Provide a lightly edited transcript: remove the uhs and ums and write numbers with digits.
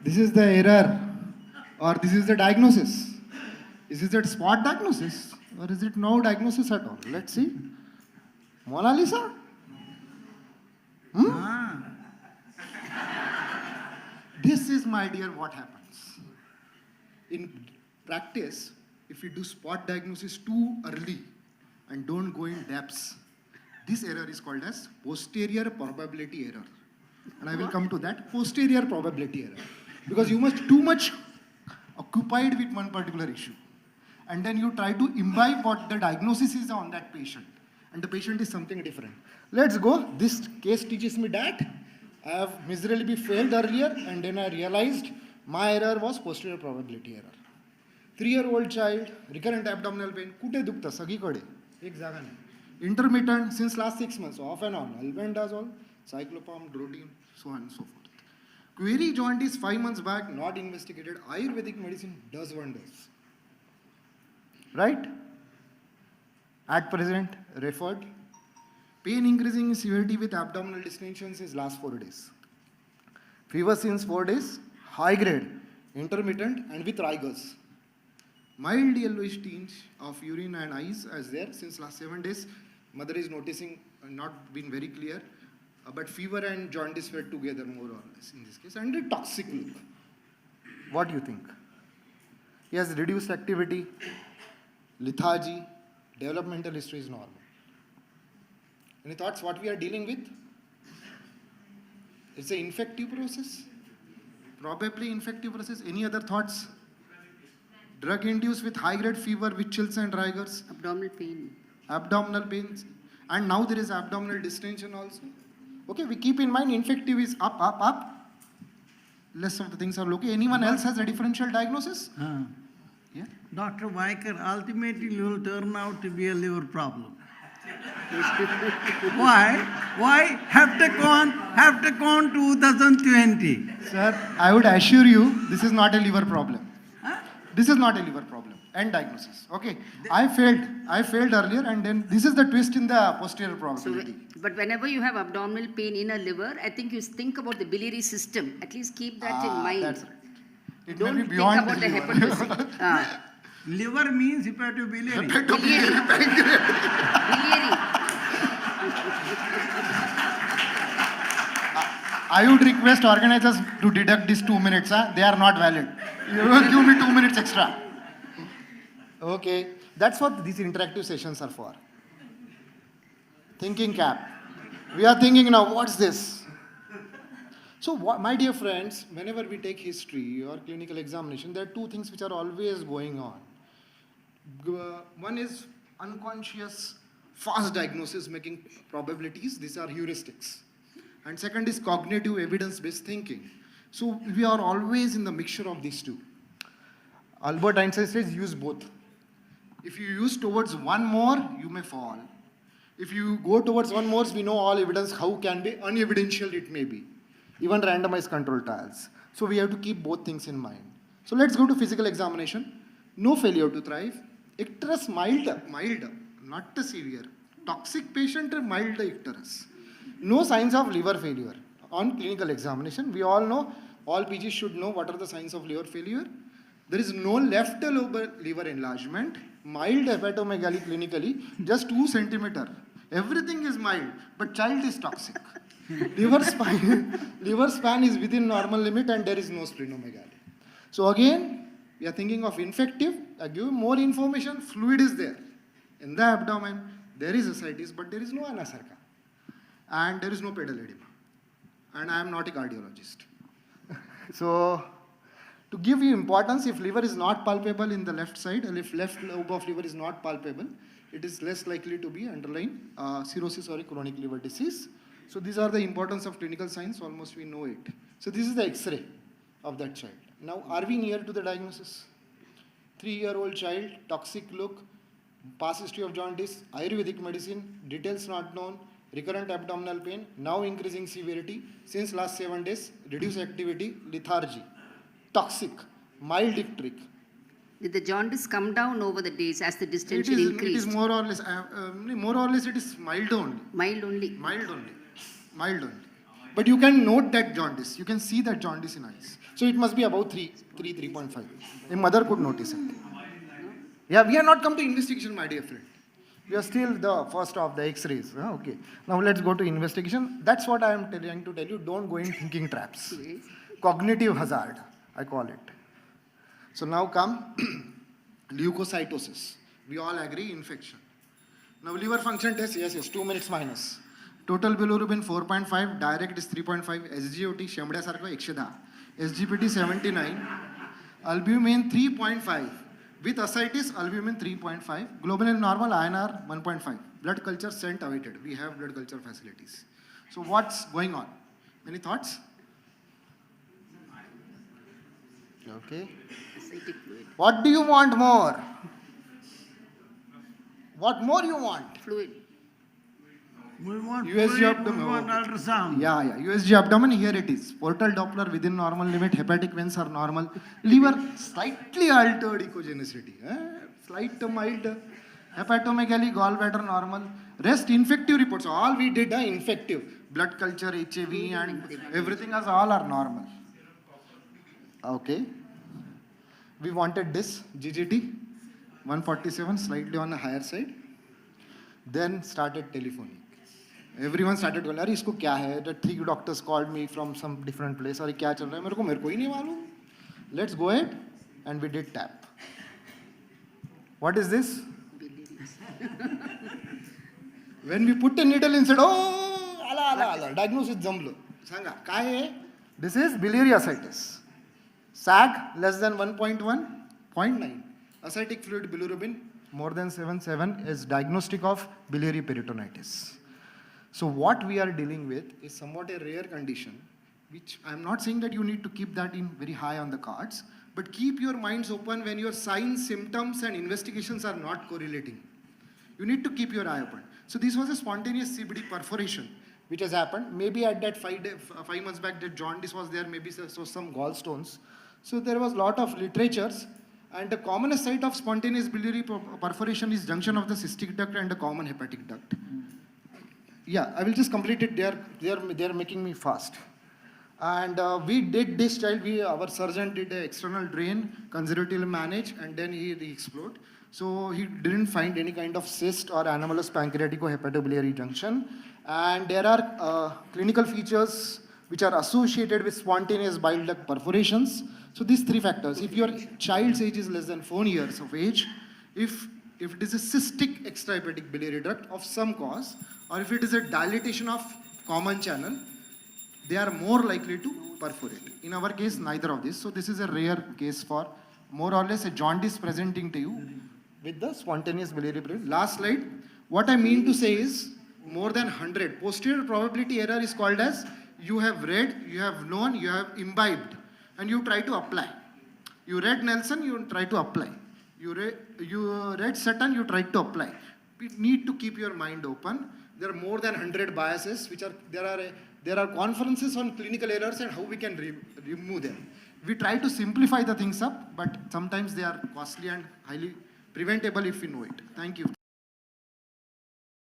This is the error, or this is the diagnosis. Is it a spot diagnosis, or is it no diagnosis at all? Let's see. Mona Lisa? This is, my dear, what happens. In practice, if you do spot diagnosis too early and don't go in depths, this error is called as posterior probability error. And I will come to that, posterior probability error. Because you must too much occupied with one particular issue. And then you try to imbibe what the diagnosis is on that patient. And the patient is something different. Let's go. This case teaches me that I have miserably failed earlier, and then I realized my error was posterior probability error. 3-year-old child, recurrent abdominal pain, कुठे दुखतं सगळीकडे एक जागा नाही. Intermittent since last 6 months, off and on, albendazole, cyclopam, drodine, so on and so forth. Query jaundice 5 months back, not investigated. Ayurvedic medicine does wonders. Right? At present, referred. Pain increasing in severity with abdominal distension since last 4 days. Fever since 4 days, high grade, intermittent, and with rigors. Mild yellowish tinge of urine and eyes as there since last 7 days. Mother is noticing, not been very clear, but fever and jaundice were together more or less in this case. And a toxic look. What do you think? He has reduced activity, lethargy, developmental history is normal. Any thoughts what we are dealing with? It's an infective process. Probably infective process. Any other thoughts? Drug induced with high grade fever with chills and rigors. Abdominal pain. Abdominal pains. And now there is abdominal distension also. Okay, we keep in mind infective is up, up, up. Less of the things are okay. Anyone else has a differential diagnosis? Yeah. Dr. Weicker, ultimately you will turn out to be a liver problem. Why? Why? Heptacon 2020. Sir, I would assure you, this is not a liver problem. Huh? This is not a liver problem. End diagnosis. Okay. I failed earlier, and then this is the twist in the posterior probability. But whenever you have abdominal pain in a liver, I think you think about the biliary system. At least keep that in mind. That's right. It Don't may be think beyond about the the liver. hepatocyte. Liver means hepatobiliary. Biliary. I would request organizers to deduct these 2 minutes. They are not valid. You will give me 2 minutes extra. Okay. That's what these interactive sessions are for. Thinking cap. We are thinking now, what's this? So, my dear friends, whenever we take history or clinical examination, there are 2 things which are always going on. One is unconscious, fast diagnosis making probabilities. These are heuristics. And second is cognitive evidence-based thinking. So, we are always in the mixture of these 2. Albert Einstein says use both. If you use towards one more, you may fall. If you go towards one more, we know all evidence how can be unevidential it may be. Even randomized control trials. So we have to keep both things in mind. So let's go to physical examination. No failure to thrive. Icterus mild, not severe. Toxic patient, mild icterus. No signs of liver failure. On clinical examination, we all know, all PGs should know what are the signs of liver failure. There is no left liver enlargement. Mild hepatomegaly clinically, just 2 centimeter. Everything is mild, but child is toxic. Liver span is within normal limit, and there is no splenomegaly. So again, we are thinking of infective. I give more information. Fluid is there in the abdomen. There is ascites, but there is no anasarca, and there is no pedal edema. And I am not a cardiologist. So, to give you importance, if liver is not palpable in the left side, and if left lobe of liver is not palpable, it is less likely to be underlying cirrhosis or a chronic liver disease. So these are the importance of clinical signs, almost we know it. So this is the X-ray of that child. Now, are we near to the diagnosis? 3-year-old child, toxic look, past history of jaundice, Ayurvedic medicine, details not known, recurrent abdominal pain, now increasing severity, since last 7 days, reduced activity, lethargy, toxic, mild icteric. Did the jaundice come down over the days as the distension increased? It is more or less it is mild only. Mild only. Mild only. But you can note that jaundice. You can see that jaundice in eyes. So it must be about 3.5. A mother could notice it. Yeah, we are not come to investigation, my dear friend. We are still the first of the X-rays. Okay. Now let's go to investigation. That's what I am trying to tell you. Don't go in thinking traps. Cognitive hazard, I call it. So now come leukocytosis. We all agree, infection. Now liver function test, yes, 2 minutes minus. Total bilirubin 4.5, direct is 3.5, SGOT, शेंबड्या सारखं 110, SGPT 79, albumin 3.5, with ascites, albumin 3.5, globulin normal, INR 1.5, blood culture sent awaited. We have blood culture facilities. So what's going on? Any thoughts? Okay. Ascitic fluid. What do you want more? What more you want? Fluid. We want USG fluid, abdomen. we want ultrasound. Yeah, USG abdomen, here it is. Portal Doppler within normal limit, hepatic veins are normal. Liver, slightly altered echogenicity. Slight mild. Hepatomegaly, gallbladder normal. Rest infective reports. All we did infective. Blood culture, HIV and everything else, all are normal. Okay. We wanted this, GGT, 147, slightly on the higher side. Then started telephonic. Everyone started going, अरे इसको क्या है? The 3 doctors called me from some different place. अरे क्या चल रहा है? मेरे को ही नहीं मालूम. Let's go ahead, and we did tap. What is this? When we put the needle inside, oh, ala. Diagnosis जमलो. सांगा काय आहे? This is biliary ascites. SAG less than 1.1, 0.9. Ascitic fluid bilirubin more than 7.7 is diagnostic of biliary peritonitis. So what we are dealing with is somewhat a rare condition, which I'm not saying that you need to keep that in very high on the cards, but keep your minds open when your signs, symptoms and investigations are not correlating. You need to keep your eye open. So this was a spontaneous CBD perforation which has happened. Maybe at that 5 months back that jaundice was there, maybe so some gallstones. So there was a lot of literatures, and the commonest site of spontaneous biliary perforation is junction of the cystic duct and the common hepatic duct. Yeah, I will just complete it. They are making me fast. And we did this child. Our surgeon did an external drain, conservatively managed, and then he explored. So he didn't find any kind of cyst or anomalous pancreatico-hepatobiliary junction. And there are clinical features which are associated with spontaneous bile duct perforations. So these 3 factors. If your child's age is less than 4 years of age, if it is a cystic extrahepatic biliary duct of some cause, or if it is a dilatation of common channel, they are more likely to perforate. In our case, neither of this. So this is a rare case for more or less a jaundice presenting to you with the spontaneous biliary period. Last slide. What I mean to say is more than 100. Posterior probability error is called as you have read, you have known, you have imbibed, and you try to apply. You read Nelson, you try to apply. You read Sutton, you try to apply. We need to keep your mind open. There are more than 100 biases, which are there are conferences on clinical errors and how we can remove them. We try to simplify the things up, but sometimes they are costly and highly preventable if we know it. Thank you.